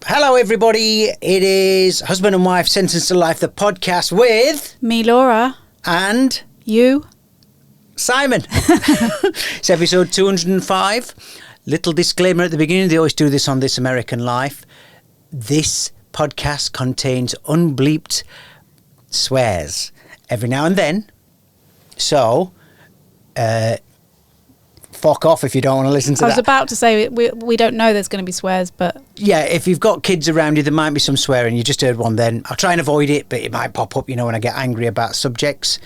Hello, everybody. It is Husband and Wife Sentenced to Life, the podcast with... me, Laura. And... you. Simon. It's episode 205. Little disclaimer at the beginning. They always do this on This American Life. This podcast contains unbleeped swears every now and then. So... fuck off if you don't want to listen to that. I was about to say we don't know there's going to be swears, but... Yeah, if you've got kids around you, there might be some swearing. You just heard one then. I'll try and avoid it, but it might pop up, when I get angry about subjects.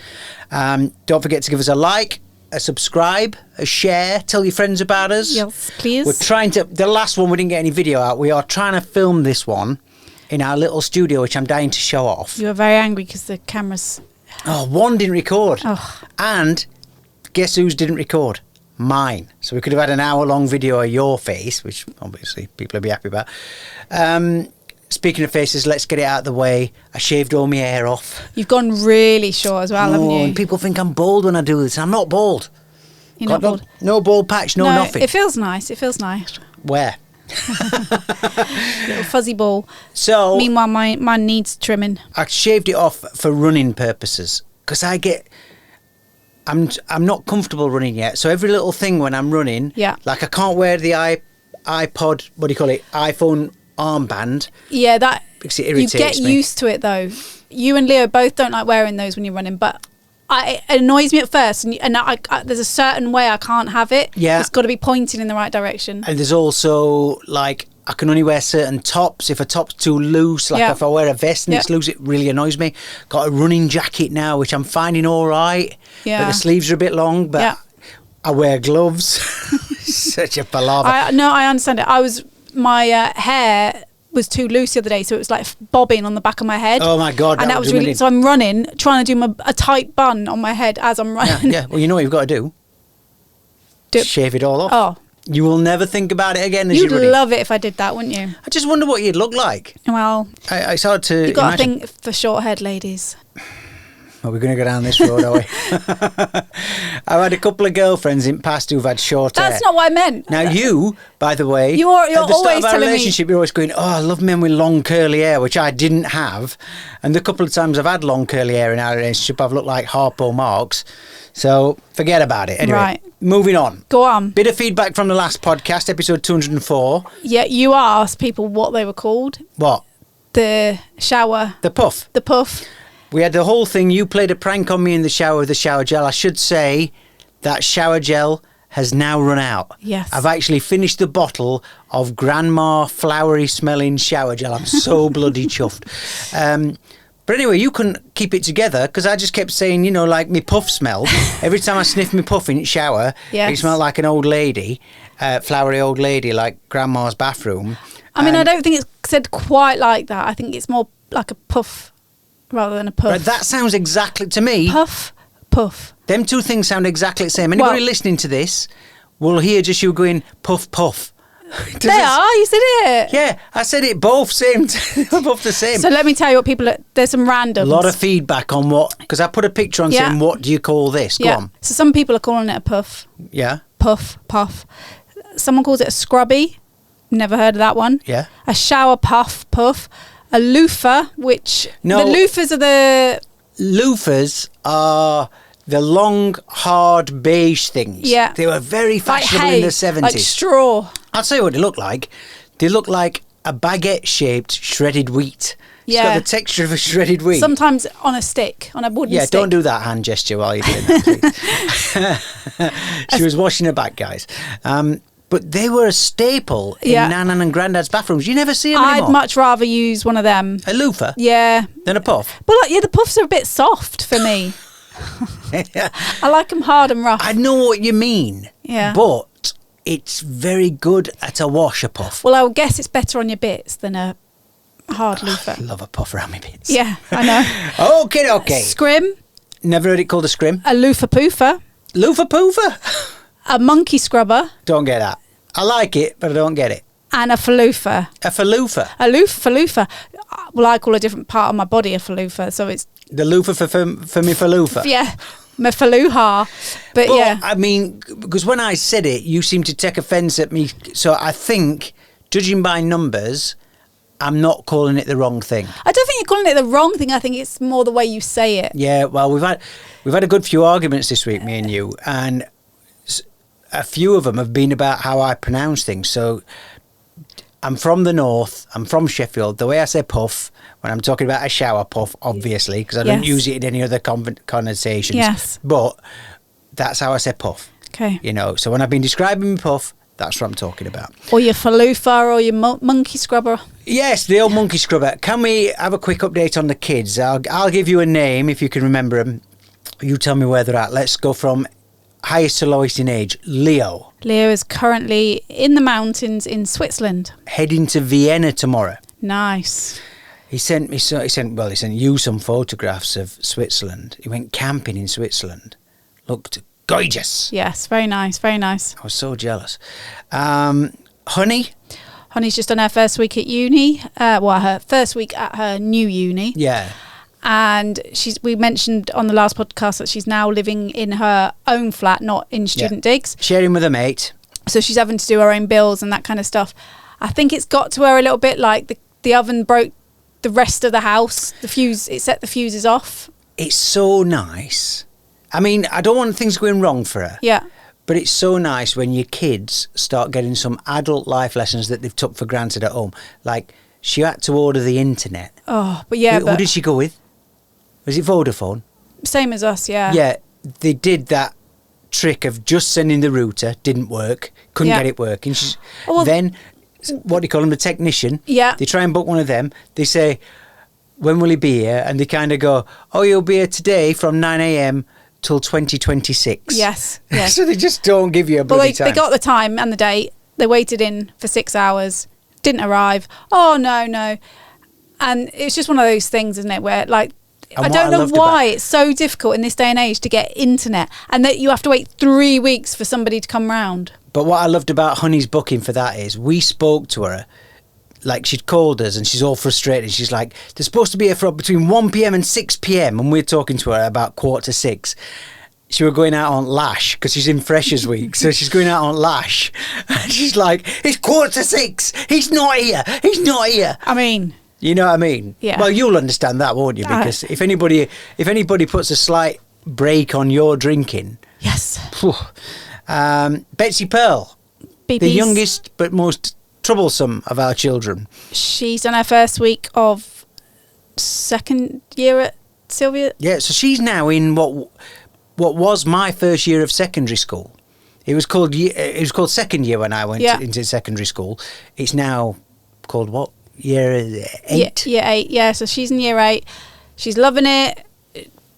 Don't forget to give us a like, a subscribe, a share, tell your friends about us. Yes, please. We're trying to... The last one, we didn't get any video out. We are trying to film this one in our little studio, which I'm dying to show off. You were very angry because the cameras... Oh, one didn't record. Oh. And guess whose didn't record? Mine. So we could have had an hour-long video of your face, which obviously people will be happy about. Speaking of faces, let's get it out of the way. I shaved all my hair off. You've gone really short as well, haven't you? And people think I'm bald when I do this. I'm not bald. You're not bald? No bald patch, no nothing. It feels nice. It feels nice. Where? Little fuzzy ball. So... Meanwhile, mine needs trimming. I shaved it off for running purposes because I'm not comfortable running yet. So every little thing when I'm running, like I can't wear the iPod, what do you call it, iPhone armband. Yeah, that because it irritates me. You get used to it though. You and Leo both don't like wearing those when you're running, but it annoys me at first, and I there's a certain way I can't have it. Yeah, it's got to be pointing in the right direction. And there's also like I can only wear certain tops. If a top's too loose, like if I wear a vest and it's loose, it really annoys me. Got a running jacket now, which I'm finding all right. Yeah. But the sleeves are a bit long, but I wear gloves. Such a palaver. I understand it. My hair was too loose the other day, so it was like bobbing on the back of my head. Oh my God. And that was really... So I'm running, trying to do a tight bun on my head as I'm running. Yeah. Well, you know what you've got to do? Shave it all off. Oh. You will never think about it again as you're running. You'd love it if I did that, wouldn't you? I just wonder what you'd look like. Well, it's hard to you've got imagine. a thing for short-haired ladies. Are we going to go down this road, are we? I've had a couple of girlfriends in past who've had short hair. That's not what I meant. Now you, by the way, you're at the start always of our telling relationship, you're always going, oh, I love men with long curly hair, which I didn't have. And the couple of times I've had long curly hair in our relationship, I've looked like Harpo Marx. So forget about it. Anyway, right. Moving on. Go on. Bit of feedback from the last podcast, episode 204. Yeah, you asked people what they were called. What? The shower. The puff. The puff. We had the whole thing. You played a prank on me in the shower with the shower gel. I should say that shower gel has now run out. Yes. I've actually finished the bottle of grandma flowery smelling shower gel. I'm so bloody chuffed. But anyway, you couldn't keep it together because I just kept saying, like me puff smell. Every time I sniff my puff in the shower, it smelled like an old lady, flowery old lady, like grandma's bathroom. I mean, I don't think it's said quite like that. I think it's more like a puff rather than a puff. Right, that sounds exactly, to me... Puff, puff. Them two things sound exactly the same. Anybody listening to this will hear just you going, puff, puff. You said it. Yeah, I said it both both the same. So let me tell you what there's some randoms. A lot of feedback on what, because I put a picture on saying, what do you call this? Go on. So some people are calling it a puff. Yeah. Puff, puff. Someone calls it a scrubby. Never heard of that one. Yeah. A shower puff, puff. A loofah, which... No. The loofahs are the... Loofahs are... the long, hard beige things. Yeah. They were very fashionable like hay, in the 70s. Like straw. I'll tell you what they look like. They look like a baguette-shaped shredded wheat. It's got the texture of a shredded wheat. Sometimes on a stick, on a wooden stick. Yeah, don't do that hand gesture while you're doing that, please. She was washing her back, guys. But they were a staple in Nan and Grandad's bathrooms. You never see them anymore. I'd much rather use one of them. A loofah? Yeah. Than a puff? But the puffs are a bit soft for me. I like them hard and rough. I know what you mean. Yeah. But it's very good at a wash, a puff. Well, I would guess it's better on your bits than a hard loofah. I love a puff around my bits. Yeah, I know. Okay. Scrim. Never heard it called a scrim. A loofah poofer. Loofah poofer? A monkey scrubber. Don't get that. I like it, but I don't get it. And a faloofa. A faloofa? A faloofa. Well, I call a different part of my body a faloofa, so it's... The loofah for me faloofa? Yeah, my falooha. But yeah. I mean, because when I said it, you seemed to take offence at me. So I think, judging by numbers, I'm not calling it the wrong thing. I don't think you're calling it the wrong thing. I think it's more the way you say it. Yeah, well, we've had a good few arguments this week, me and you, and a few of them have been about how I pronounce things. So I'm from the north. I'm from Sheffield. The way I say puff when I'm talking about a shower puff, obviously, because I don't use it in any other connotations. Yes. But that's how I say puff. Okay. You know, so when I've been describing my puff, that's what I'm talking about. Or your faloofa or your monkey scrubber. Yes, the old monkey scrubber. Can we have a quick update on the kids? I'll give you a name if you can remember them. You tell me where they're at. Let's go from highest to lowest in age. Leo. Leo is currently in the mountains in Switzerland. Heading to Vienna tomorrow. Nice. He sent you some photographs of Switzerland. He went camping in Switzerland. Looked gorgeous. Yes, very nice, very nice. I was so jealous. Honey? Honey's just on her first week at uni. Her first week at her new uni. Yeah. And we mentioned on the last podcast that she's now living in her own flat, not in student digs. Sharing with a mate. So she's having to do her own bills and that kind of stuff. I think it's got to her a little bit like the oven broke the rest of the house. It set the fuses off. It's so nice. I mean, I don't want things going wrong for her. Yeah. But it's so nice when your kids start getting some adult life lessons that they've took for granted at home. Like, she had to order the internet. Oh, but yeah. Who did she go with? Was it Vodafone? Same as us, yeah. Yeah, they did that trick of just sending the router, didn't work, couldn't get it working. Then, what do you call them, the technician? Yeah. They try and book one of them. They say, when will he be here? And they kind of go, oh, he'll be here today from 9 a.m. till 2026. Yes. So they just don't give you a bloody time. They got the time and the date. They waited in for 6 hours, didn't arrive. Oh, no. And it's just one of those things, isn't it, where, like, I don't know why it's so difficult in this day and age to get internet and that you have to wait 3 weeks for somebody to come round. But what I loved about Honey's booking for that is we spoke to her, like she'd called us and she's all frustrated. She's like, they're supposed to be here from between 1 p.m. and 6 p.m. and we're talking to her about 5:45. She were going out on Lash because she's in Freshers Week. So she's going out on Lash and she's like, it's 5:45. He's not here. I mean... You know what I mean? Yeah. Well, you'll understand that, won't you? Because if anybody puts a slight break on your drinking... Yes. Betsy Pearl, BB's, the youngest but most troublesome of our children. She's on her first week of second year at Sylvia. Yeah, so she's now in what was my first year of secondary school. It was called second year when I went into secondary school. It's now called what? Year 8? Year 8, yeah. So she's in year 8. She's loving it.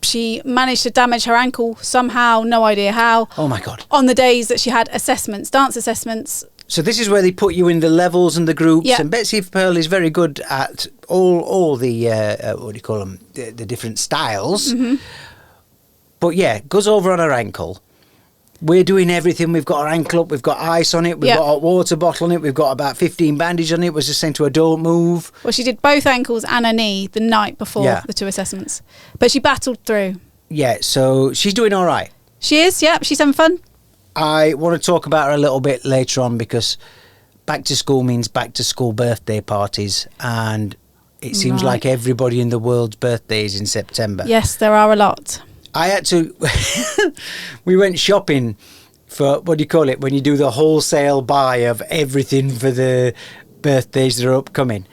She managed to damage her ankle somehow, no idea how. Oh my God. On the days that she had dance assessments. So this is where they put you in the levels and the groups. Yeah. And Betsy Pearl is very good at all the, what do you call them, the different styles. Mm-hmm. But yeah, goes over on her ankle. We're doing everything. We've got our ankle up. We've got ice on it. We've got a hot water bottle on it. We've got about 15 bandages on it. Was just saying to her, don't move. Well, she did both ankles and her knee the night before the 2 assessments. But she battled through. Yeah, so she's doing all right. She is, yeah. She's having fun. I want to talk about her a little bit later on because back to school means back to school birthday parties. And it seems like everybody in the world's birthday is in September. Yes, there are a lot. I had to... we went shopping for, what do you call it, when you do the wholesale buy of everything for the birthdays that are upcoming.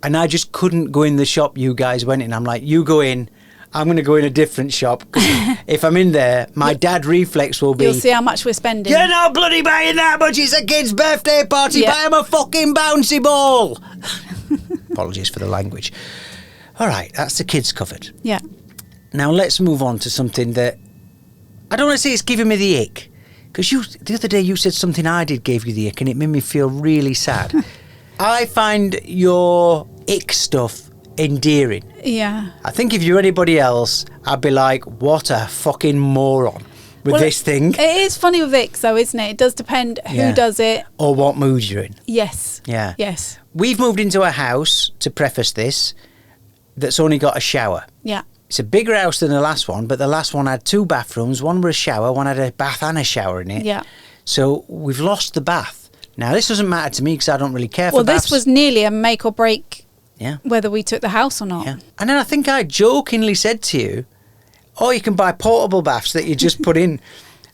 And I just couldn't go in the shop you guys went in. I'm like, you go in, I'm going to go in a different shop. Because if I'm in there, my dad reflex will be... You'll see how much we're spending. You're not bloody buying that much. It's a kid's birthday party. Buy him a fucking bouncy ball. Apologies for the language. All right, that's the kids covered. Yeah. Now let's move on to something that I don't want to say it's giving me the ick, because the other day you said something I did gave you the ick and it made me feel really sad. I find your ick stuff endearing. Yeah. I think if you're anybody else, I'd be like, what a fucking moron with this thing. It is funny with icks though, isn't it? It does depend who does it. Or what mood you're in. Yes. Yeah. Yes. We've moved into a house, to preface this, that's only got a shower. Yeah. It's a bigger house than the last one, but the last one had 2 bathrooms. One were a shower, one had a bath and a shower in it. Yeah. So we've lost the bath. Now, this doesn't matter to me because I don't really care for baths. Well, this was nearly a make or break Yeah. whether we took the house or not. Yeah. And then I think I jokingly said to you, oh, you can buy portable baths that you just put in.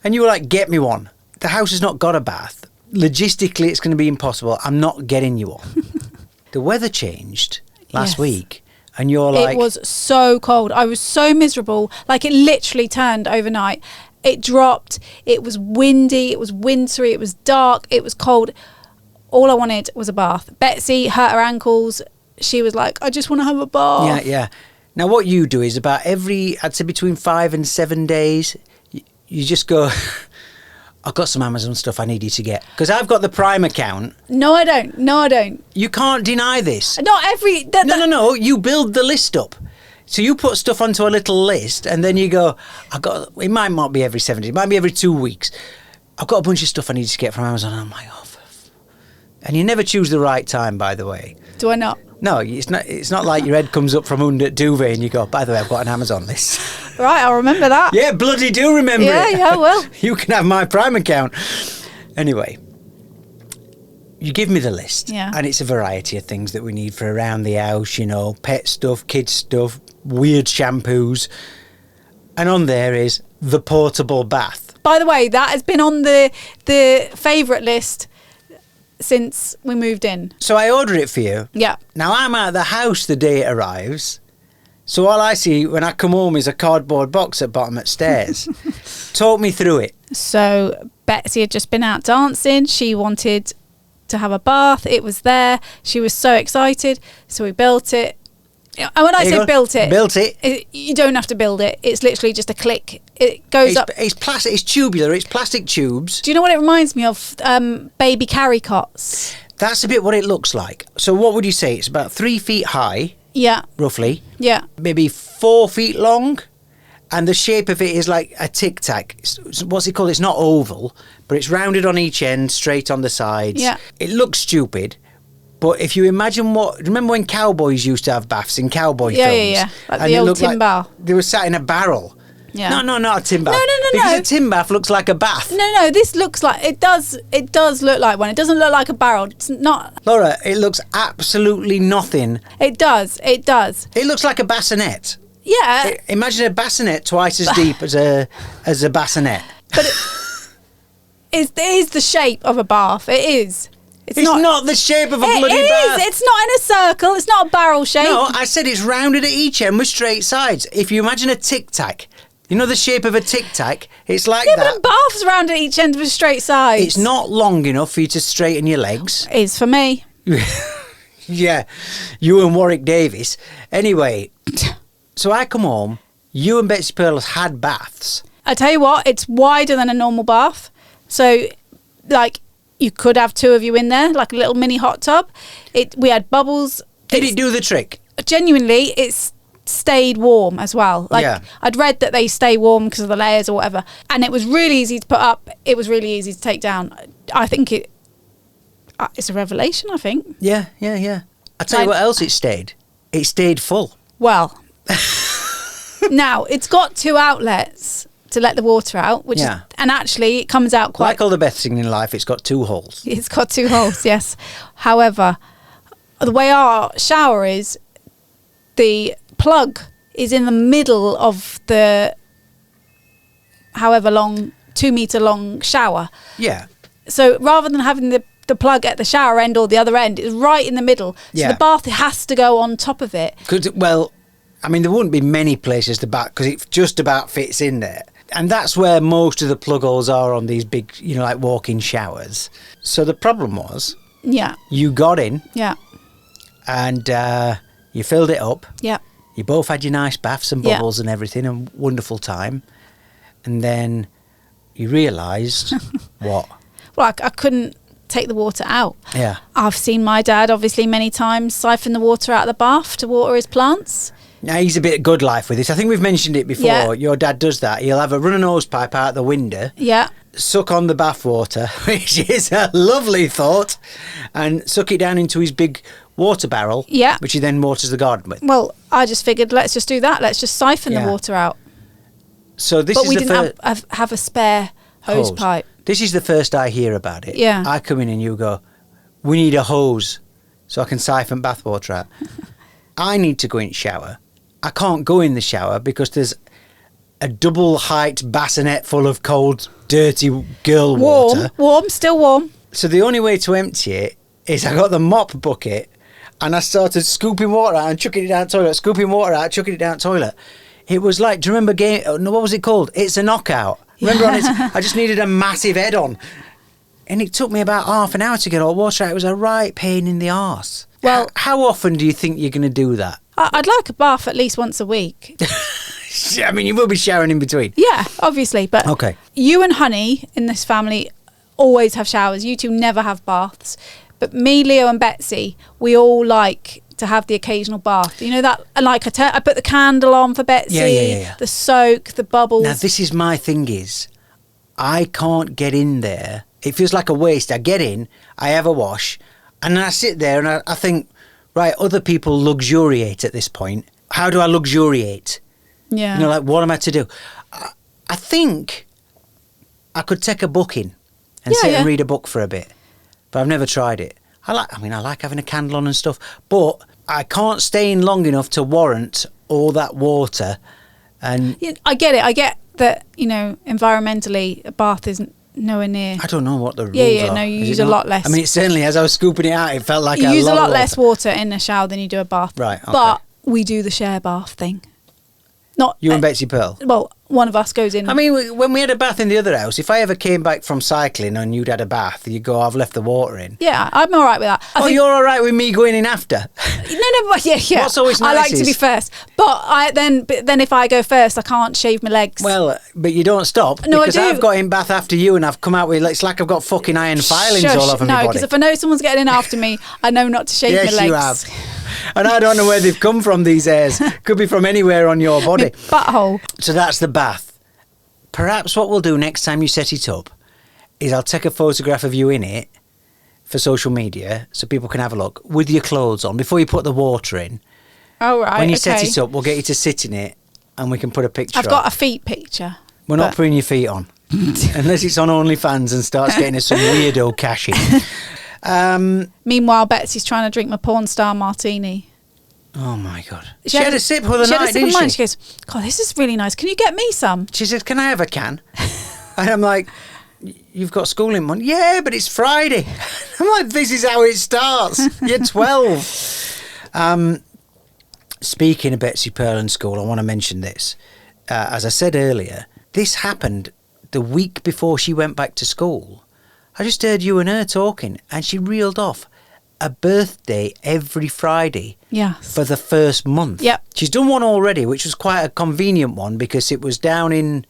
And you were like, get me one. The house has not got a bath. Logistically, it's going to be impossible. I'm not getting you one. The weather changed last week. And you're like... It was so cold. I was so miserable. Like, it literally turned overnight. It dropped. It was windy. It was wintry. It was dark. It was cold. All I wanted was a bath. Betsy hurt her ankles. She was like, I just want to have a bath. Yeah, yeah. Now, what you do is about I'd say between 5 and 7 days, you just go... I've got some Amazon stuff I need you to get. Because I've got the Prime account. No, I don't. You can't deny this. Not every... No. You build the list up. So you put stuff onto a little list and then you go, it might not be every 7 days. It might be every 2 weeks. I've got a bunch of stuff I need to get from Amazon. And I'm like, and you never choose the right time, by the way. Do I not? No, it's not like your head comes up from under duvet and you go, by the way, I've got an Amazon list. Right, I'll remember that. Yeah, bloody do remember it. Yeah, well. You can have my Prime account. Anyway, you give me the list. Yeah. And it's a variety of things that we need for around the house, pet stuff, kids stuff, weird shampoos. And on there is the portable bath. By the way, that has been on the favourite list since we moved in. So I ordered it for you. Yeah. Now I'm at the house the day it arrives. So all I see when I come home is a cardboard box at bottom of stairs. Talk me through it. So Betsy had just been out dancing. She wanted to have a bath. It was there. She was so excited. So we built it. And when I say built it, you don't have to build it. It's literally just a click. It goes up. It's plastic. It's tubular. It's plastic tubes. Do you know what it reminds me of? Baby carry cots. That's a bit what it looks like. So what would you say? It's about 3 feet high. Yeah. Roughly. Yeah. Maybe 4 feet long. And the shape of it is like a tic tac. What's it called? It's not oval, but it's rounded on each end, straight on the sides. Yeah. It looks stupid. But if you imagine remember when cowboys used to have baths in cowboy films? Yeah. Like the old tin bath. They were sat in a barrel. Yeah. No, not a tin bath. No. Because a tin bath looks like a bath. No, this looks like, it does look like one. It doesn't look like a barrel. It's not. Laura, it looks absolutely nothing. It does. It looks like a bassinet. Yeah. Imagine a bassinet twice as deep as a bassinet. But it is the shape of a bath. It is. It's not the shape of a bloody bath. It's not in a circle. It's not a barrel shape. No, I said it's rounded at each end with straight sides. If you imagine a tic tac, you know the shape of a tic tac? It's like that. But a bath's round at each end with straight sides. It's not long enough for you to straighten your legs. It is for me. Yeah, you and Warwick Davis. Anyway, so I come home, you and Betsy Pearls had baths. I tell you what, it's wider than a normal bath. So, like, you could have two of you in there, like a little mini hot tub. We had bubbles. Did it do the trick? Genuinely, it's stayed warm as well. Like, yeah. I'd read that they stay warm because of the layers or whatever. And it was really easy to put up. It was really easy to take down. I think it's a revelation, I think. Yeah. I'll tell you what else it stayed. It stayed full. Well, now, it's got 2 outlets to let the water out, and actually it comes out quite... Like all the best things in life, it's got 2 holes. It's got 2 holes, yes. However, the way our shower is, the plug is in the middle of the however long, 2 metre long shower. Yeah. So rather than having the plug at the shower end or the other end, it's right in the middle. So the bath has to go on top of it. Well, I mean, there wouldn't be many places to bath because it just about fits in there. And that's where most of the plug holes are on these big, like walk-in showers. So the problem was... Yeah. You got in. Yeah. And you filled it up. Yeah. You both had your nice baths and bubbles and everything, and wonderful time. And then you realised what? Well, I couldn't take the water out. Yeah. I've seen my dad, obviously, many times siphon the water out of the bath to water his plants. Now, he's a bit good life with this. I think we've mentioned it before. Yeah. Your dad does that. He'll have a running hose pipe out the window. Yeah. Suck on the bath water, which is a lovely thought, and suck it down into his big water barrel, which he then waters the garden with. Well, I just figured, let's just do that. Let's just siphon the water out. So this but we didn't have a spare hose pipe. This is the first I hear about it. Yeah. I come in and you go, we need a hose so I can siphon bath water out. I need to go in shower. I can't go in the shower because there's a double height bassinet full of cold, dirty girl water. Warm, still warm. So the only way to empty it is I got the mop bucket and I started scooping water out and chucking it down the toilet, scooping water out, chucking it down the toilet. It was like, do you remember what was it called? It's a Knockout. Remember I just needed a massive head on. And it took me about half an hour to get all the water out. It was a right pain in the arse. Well, how often do you think you're going to do that? I'd like a bath at least once a week. I mean, you will be showering in between. Yeah, obviously. But okay. You and Honey in this family always have showers. You two never have baths. But me, Leo and Betsy, we all like to have the occasional bath. You know that? Like I put the candle on for Betsy, yeah. the soak, the bubbles. Now, this is my thing is, I can't get in there. It feels like a waste. I get in, I have a wash, and then I sit there and I think, right, other people luxuriate at this point. How do I luxuriate? Yeah. You know, like, what am I to do? I think I could take a book in and sit and read a book for a bit, but I've never tried it. I like having a candle on and stuff, but I can't stay in long enough to warrant all that water. And yeah, I get it. I get that, you know, environmentally, a bath isn't nowhere near. I don't know what the rules are. are. No, you use a lot less. I mean, certainly as I was scooping it out, it felt like you use a lot of less water in a shower than you do a bath. Right, okay. But we do the share bath thing. Not you and Betsy Pearl? Well, one of us goes in. I mean, when we had a bath in the other house, if I ever came back from cycling and you'd had a bath, you'd go, I've left the water in. Yeah, I'm all right with that. You're all right with me going in after? No, but yeah. What's always nice I like to be first. But then if I go first, I can't shave my legs. Well, but you don't stop. No, because I do. I've got in bath after you and I've come out with, it's like I've got fucking iron filings all over my body. No, because if I know someone's getting in after me, I know not to shave my legs. Yes, you have. And I don't know where they've come from, these hairs. Could be from anywhere on your body. Butthole. So that's the bath. Perhaps what we'll do next time you set it up is I'll take a photograph of you in it for social media so people can have a look with your clothes on before you put the water in. Oh, right. When you set it up, we'll get you to sit in it and we can put a picture I've got a feet picture. We're not putting your feet on. Unless it's on OnlyFans and starts getting us some weirdo cash in. Meanwhile, Betsy's trying to drink my Pornstar Martini. Oh my God. She had a sip for the night, didn't she? She goes, God, this is really nice. Can you get me some? She said, can I have a can? And I'm like, you've got school in Monday? Yeah, but it's Friday. I'm like, this is how it starts. You're 12. Speaking of Betsy Pearl and school, I want to mention this. As I said earlier, this happened the week before she went back to school. I just heard you and her talking and she reeled off a birthday every Friday for the first month. Yep. She's done one already, which was quite a convenient one because it was down in...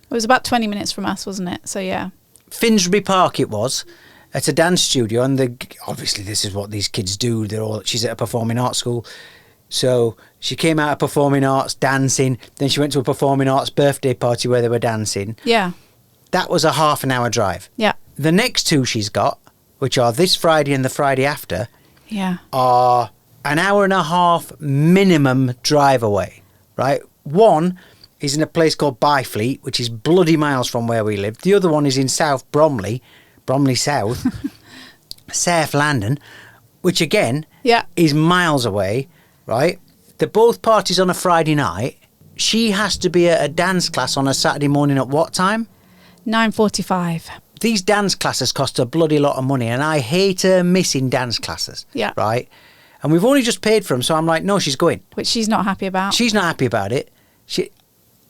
It was about 20 minutes from us, wasn't it? So, yeah. Finsbury Park it was, at a dance studio. And obviously this is what these kids do. She's at a performing arts school. So she came out of performing arts dancing. Then she went to a performing arts birthday party where they were dancing. Yeah. That was a half an hour drive. Yeah. The next two she's got, which are this Friday and the Friday after, are an hour and a half minimum drive away, right? One is in a place called Byfleet, which is bloody miles from where we live. The other one is in South Bromley South, South London, which again is miles away, right? They're both parties on a Friday night. She has to be at a dance class on a Saturday morning at what time? 9:45. These dance classes cost a bloody lot of money and I hate her missing dance classes. Yeah. Right? And we've only just paid for them, so I'm like, no, she's going. Which she's not happy about. She's not happy about it.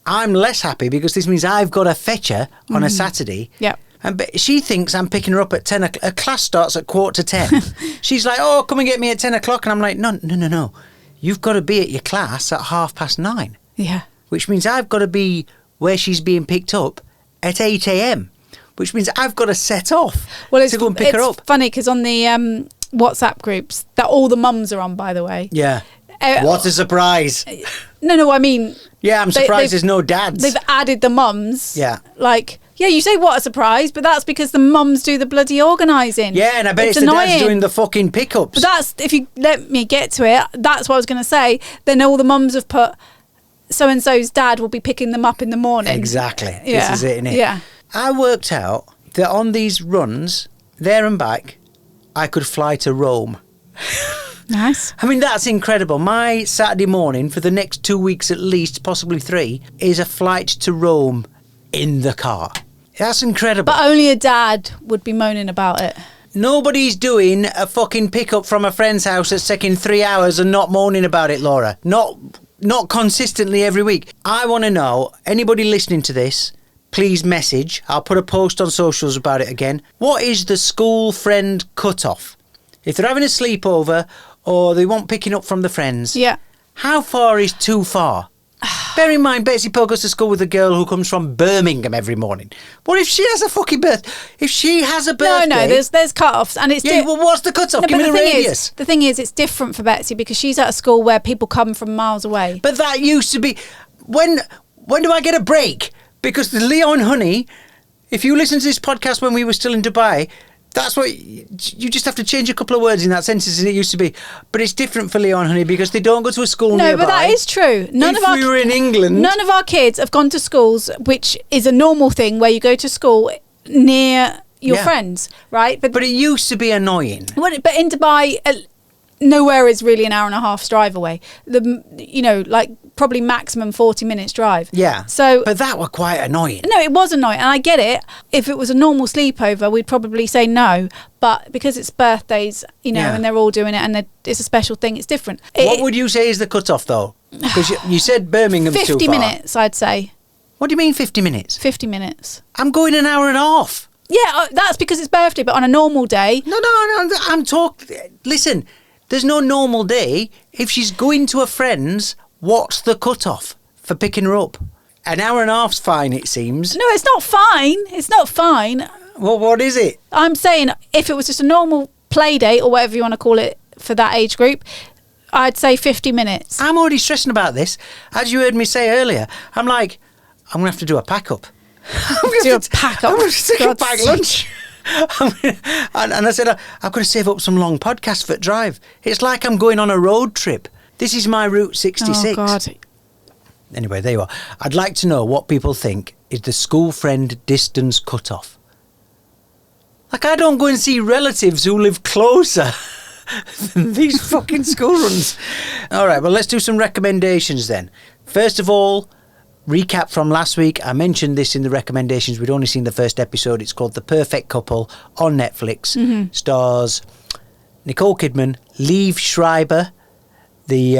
I'm less happy because this means I've got to fetch her on a Saturday. Yeah. And she thinks I'm picking her up at 10 o'clock. Her class starts at 9:45. She's like, oh, come and get me at 10 o'clock. And I'm like, no. You've got to be at your class at 9:30. Yeah. Which means I've got to be where she's being picked up at 8 a.m. Which means I've got to set off to go and pick her up. It's funny because on the WhatsApp groups that all the mums are on, by the way. Yeah. What a surprise. No, I mean... Yeah, I'm surprised there's no dads. They've added the mums. Yeah. Like, yeah, you say what a surprise, but that's because the mums do the bloody organising. Yeah, and I bet it's the dads doing the fucking pickups. But that's, if you let me get to it, that's what I was going to say. Then all the mums have put, so-and-so's dad will be picking them up in the morning. Exactly. Yeah. This is it, innit? Yeah. I worked out that on these runs, there and back, I could fly to Rome. Nice. I mean, that's incredible. My Saturday morning for the next 2 weeks at least, possibly 3, is a flight to Rome in the car. That's incredible. But only a dad would be moaning about it. Nobody's doing a fucking pickup from a friend's house that's taking 3 hours and not moaning about it, Laura. Not consistently every week. I want to know, anybody listening to this, please message. I'll put a post on socials about it again. What is the school friend cut-off? If they're having a sleepover or they want picking up from the friends, how far is too far? Bear in mind, Betsy Pearl goes to school with a girl who comes from Birmingham every morning. What if she has a fucking If she has a birthday... No, there's cut-offs. And it's well, what's the cut-off? Give me the radius. The thing is, it's different for Betsy because she's at a school where people come from miles away. But that used to be... When do I get a break? Because the Leon Honey, if you listen to this podcast when we were still in Dubai... That's what you just have to change a couple of words in that sentence as it used to be. But it's different for Leon Honey because they don't go to a school nearby. No, but that is true. If we were in England, none of our kids have gone to schools, which is a normal thing where you go to school near your friends, right? But it used to be annoying. But in Dubai, nowhere is really an hour and a half's drive away. Probably maximum 40 minutes drive. Yeah. But that were quite annoying. No, it was annoying, and I get it. If it was a normal sleepover, we'd probably say no. But because it's birthdays, and they're all doing it, and it's a special thing, it's different. What would you say is the cut-off, though? Because you said Birmingham's too far. 50 minutes, I'd say. What do you mean 50 minutes? 50 minutes. I'm going an hour and a half. Yeah, that's because it's birthday, but on a normal day... No, I'm talking... Listen, there's no normal day. If she's going to a friend's... What's the cut-off for picking her up? An hour and a half's fine, it seems. No, it's not fine. It's not fine. Well, what is it? I'm saying if it was just a normal play date or whatever you want to call it for that age group, I'd say 50 minutes. I'm already stressing about this. As you heard me say earlier, I'm like, I'm going to have to do a pack-up. I'm going to do a pack-up? I'm going to take a packed lunch. And I said, I've got to save up some long podcasts for the drive. It's like I'm going on a road trip. This is my Route 66. Oh, God. Anyway, there you are. I'd like to know what people think is the school friend distance cut-off. Like, I don't go and see relatives who live closer than these fucking school runs. All right, well, let's do some recommendations then. First of all, recap from last week. I mentioned this in the recommendations. We'd only seen the first episode. It's called The Perfect Couple on Netflix. Mm-hmm. Stars Nicole Kidman, Liev Schreiber, the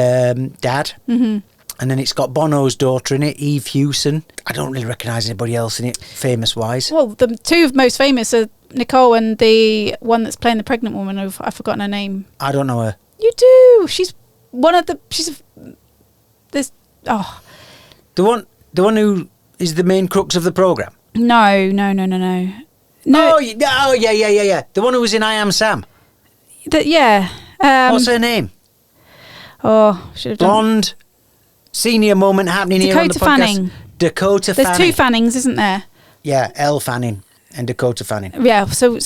dad, and then it's got Bono's daughter in it, Eve Hewson. I don't really recognise anybody else in it, famous-wise. Well, the two most famous are Nicole and the one that's playing the pregnant woman. I've forgotten her name. I don't know her. You do. She's one of the. She's this. Oh, the one who is the main crux of the programme. No. Oh yeah. The one who was in I Am Sam. What's her name? Oh, should have done. Blonde, senior moment happening here on the podcast. Fanning. Dakota There's Fanning. There's two Fannings, isn't there? Yeah, Elle Fanning and Dakota Fanning. Yeah, so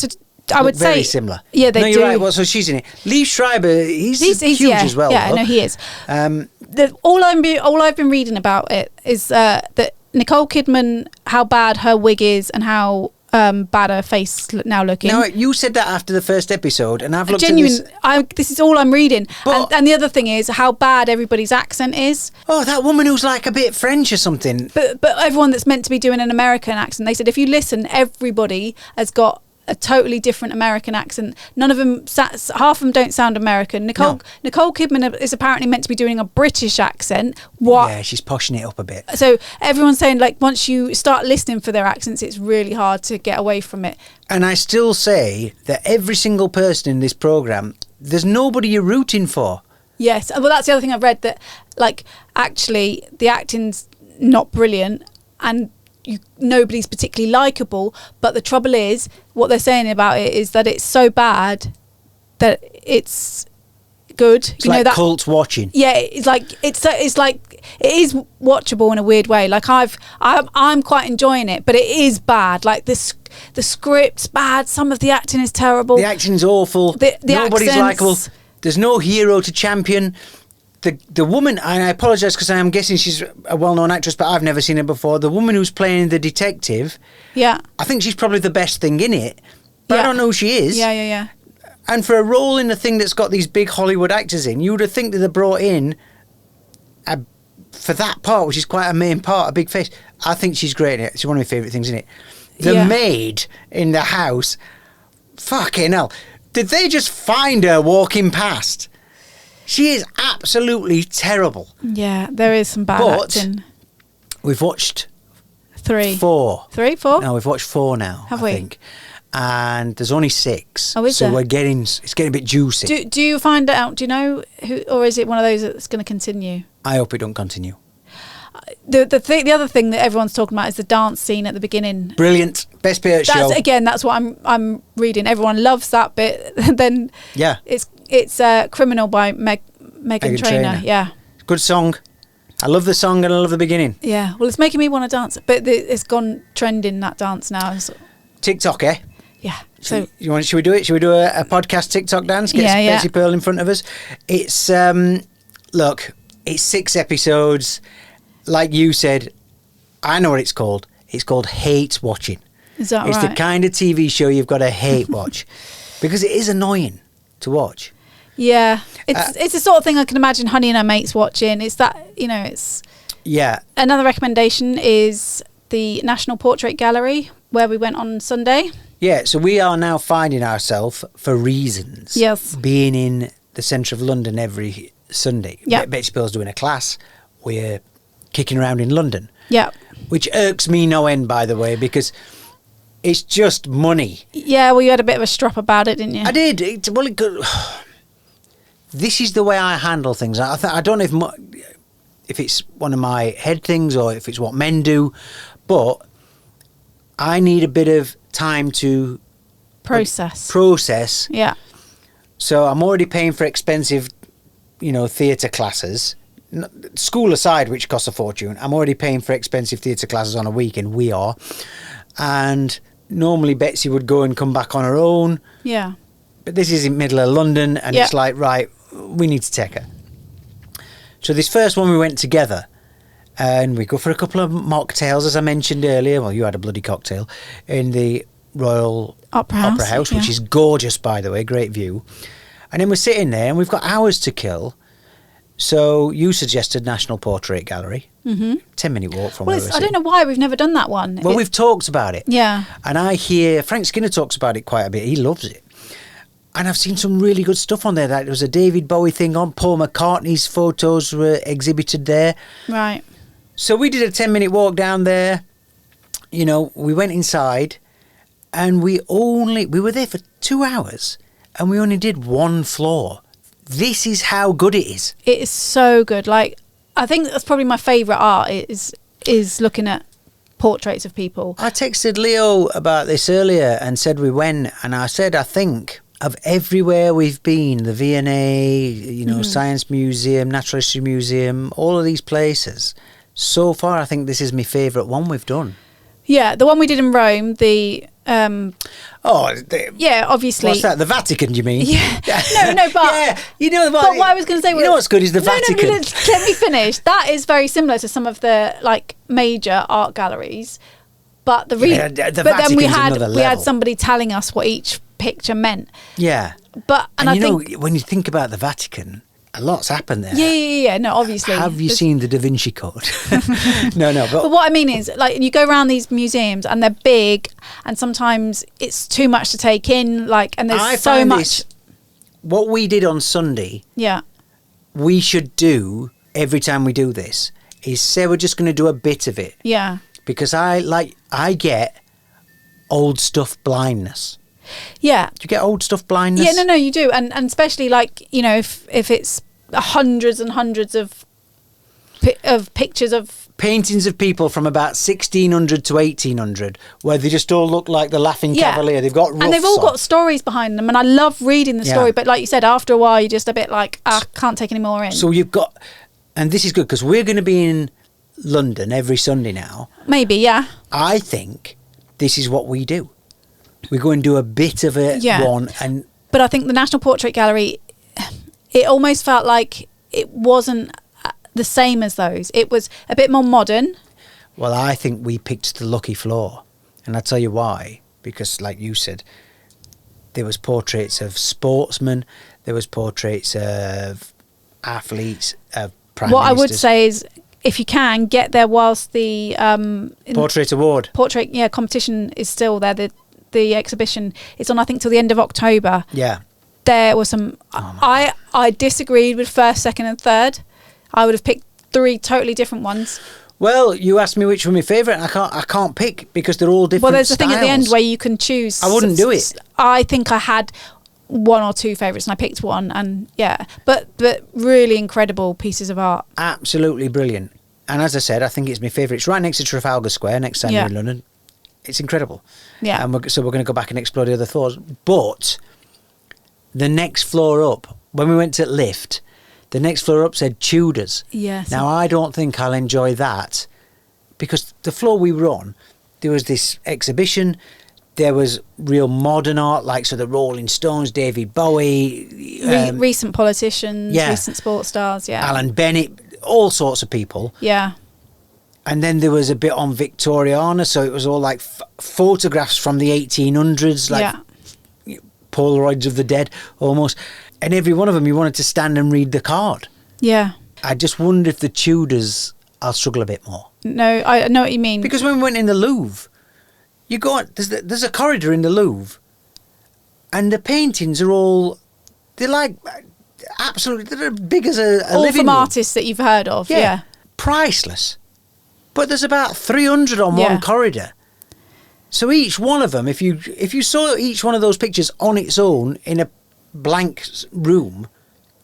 I would say... Very similar. Yeah, they do. No, you're right. Well, so she's in it. Liev Schreiber, he's huge as well. Yeah, though. no, he is. All I've been reading about it is that Nicole Kidman, how bad her wig is and how... bad her face now looking. Now, you said that after the first episode, and I've looked at this. This is all I'm reading. But, and the other thing is how bad everybody's accent is. Oh, that woman who's like a bit French or something. But everyone that's meant to be doing an American accent, they said if you listen, everybody has got a totally different American accent. None of them, half of them don't sound American. Nicole Kidman is apparently meant to be doing a British accent. Yeah, she's poshing it up a bit. So everyone's saying, like, once you start listening for their accents, it's really hard to get away from it. And I still say that every single person in this programme, there's nobody you're rooting for. Yes, well, that's the other thing I've read, that, like, actually the acting's not brilliant and nobody's particularly likeable, but the trouble is, what they're saying about it is that it's so bad that it's good. It's like cult watching. Yeah, it's like it is watchable in a weird way. Like I'm quite enjoying it, but it is bad. Like the script's bad. Some of the acting is terrible. The acting's awful. Nobody's likeable. There's no hero to champion. The woman, and I apologise because I am guessing she's a well-known actress, but I've never seen her before. The woman who's playing the detective, yeah, I think she's probably the best thing in it, but I don't know who she is. Yeah. And for a role in a thing that's got these big Hollywood actors in, you would have think that they brought in for that part, which is quite a main part, a big face. I think she's great in it. It's one of my favourite things in it. The maid in the house, fucking hell. Did they just find her walking past? She is absolutely terrible. Yeah, there is some bad acting. We've watched 3. 4. 3, 4? No, we've watched 4 now, Have I we? think. And there's only 6. Oh, is there? So it's getting a bit juicy. Do you find out, do you know who, or is it one of those that's going to continue? I hope it don't continue. The other thing that everyone's talking about is the dance scene at the beginning. Brilliant. Best bit of the show. Again, that's what I'm reading. Everyone loves that bit. Then it's Criminal by Meghan Trainor. Yeah. Good song. I love the song and I love the beginning. Yeah. Well, it's making me want to dance. But it's gone trending, that dance now. TikTok, eh? Yeah. So should we do it? Should we do a podcast TikTok dance? Get Betsy Pearl in front of us. It's look, it's 6 episodes. Like you said, I know what it's called. It's called hate watching. Is that right? It's the kind of TV show you've got to hate watch because it is annoying to watch. Yeah, it's the sort of thing I can imagine Honey and her mates watching. It's that, it's... Yeah. Another recommendation is the National Portrait Gallery, where we went on Sunday. Yeah, so we are now finding ourselves, for reasons, being in the centre of London every Sunday. Yeah. Betsy Pearl's doing a class. We're kicking around in London. Yeah. Which irks me no end, by the way, because it's just money. Yeah, well, you had a bit of a strop about it, didn't you? I did. This is the way I handle things. I don't know if it's one of my head things or if it's what men do, but I need a bit of time to process. Yeah. So I'm already paying for expensive, theatre classes. School aside, which costs a fortune, I'm already paying for expensive theatre classes on a weekend. We are. And normally Betsy would go and come back on her own. Yeah. But this is in middle of London and it's like, right, we need to take her. So this first one we went together and we go for a couple of mocktails, as I mentioned earlier. Well, you had a bloody cocktail in the Royal Opera House, which is gorgeous, by the way, great view. And then we're sitting there and we've got hours to kill. So you suggested National Portrait Gallery. 10-minute walk from where we're I don't know why we've never done that one. Well, we've talked about it. Yeah. And I hear Frank Skinner talks about it quite a bit. He loves it. And I've seen some really good stuff on there. Like, there was a David Bowie thing on. Paul McCartney's photos were exhibited there. Right. So we did a 10-minute walk down there. We went inside and we were there for 2 hours and we only did 1 floor. This is how good it is. It is so good. Like, I think that's probably my favourite art is looking at portraits of people. I texted Leo about this earlier and said we went, and I said I think of everywhere we've been, the V&A, Science Museum, Natural History Museum, all of these places. So far, I think this is my favourite one we've done. Yeah, the one we did in Rome, the... yeah, obviously. What's that? The Vatican, you mean? Yeah. No, but... yeah, but what I was going to say... You know what's good is the Vatican. No, let me finish. That is very similar to some of the, major art galleries. But then we had somebody telling us what each picture meant. Yeah. But and I think when you think about the Vatican, a lot's happened there. Yeah. No, obviously. Have you seen the Da Vinci Code? No. But what I mean is, you go around these museums and they're big, and sometimes it's too much to take in. And there's so much. What we did on Sunday. Yeah. We should do every time we do this is say we're just going to do a bit of it. Yeah. Because I get old stuff blindness. Yeah. Do you get old stuff blindness? Yeah, no, you do. And especially if it's hundreds and hundreds of pictures of... Paintings of people from about 1600 to 1800 where they just all look like the Laughing Cavalier. They've got ruffs and they've all on. Got stories behind them. And I love reading the story. But like you said, after a while, you're just a bit can't take any more in. So you've got... And this is good because we're going to be in London every Sunday now. Maybe, yeah. I think this is what we do. We go and do a bit of it one. But I think the National Portrait Gallery, it almost felt like it wasn't the same as those. It was a bit more modern. Well, I think we picked the lucky floor. And I'll tell you why. Because like you said, There was portraits of sportsmen. There was portraits of athletes, of prime What ministers. I would say is, if you can, get there whilst the Portrait award. Competition is still there. The exhibition is on, I think, till the end of October. Yeah. There was some. I disagreed with first, second, and third. I would have picked 3 totally different ones. Well, you asked me which were my favourite, and I can't pick because they're all different. Well, there's a styles. thing at the end where you can choose. I wouldn't do it. I think I had 1 or 2 favourites, and I picked one, and yeah, but really incredible pieces of art. Absolutely brilliant. And as I said, I think it's my favourite. It's right next to Trafalgar Square, next time you're in London. It's incredible. Yeah. And so we're going to go back and explore the other floors. But the next floor up, when we went to lift, the next floor up said Tudors. Yes. Now, I don't think I'll enjoy that because the floor we were on, there was this exhibition. There was real modern art, like the Rolling Stones, David Bowie. Recent politicians, recent sports stars, Alan Bennett, all sorts of people. Yeah. And then there was a bit on Victoriana, so it was all like photographs from the 1800s, like Polaroids of the dead, almost. And every one of them, you wanted to stand and read the card. Yeah. I just wondered if the Tudors, I'll struggle a bit more. No, I know what you mean. Because when we went in the Louvre, you go on, there's a corridor in the Louvre, and the paintings are all, they're like absolutely, they're as big as a all living from room. Artists that you've heard of. Yeah. Priceless. But there's about 300 on one corridor. So each one of them, if you saw each one of those pictures on its own in a blank room,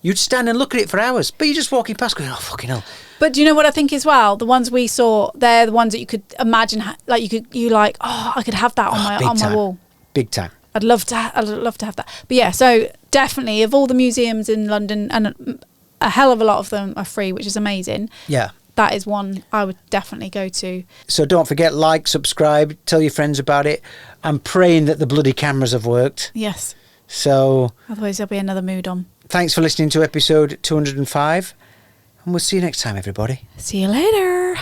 you'd stand and look at it for hours. But you're just walking past going, oh, fucking hell. But do you know what I think as well? The ones we saw, they're the ones that you could imagine, like I could have that on my wall. Big time. I'd love to have that. But yeah, so definitely of all the museums in London, and a hell of a lot of them are free, which is amazing. Yeah. That is one I would definitely go to. So don't forget, like, subscribe, tell your friends about it. I'm praying that the bloody cameras have worked. Yes. So otherwise there'll be another mood on. Thanks for listening to episode 205. And we'll see you next time, everybody. See you later.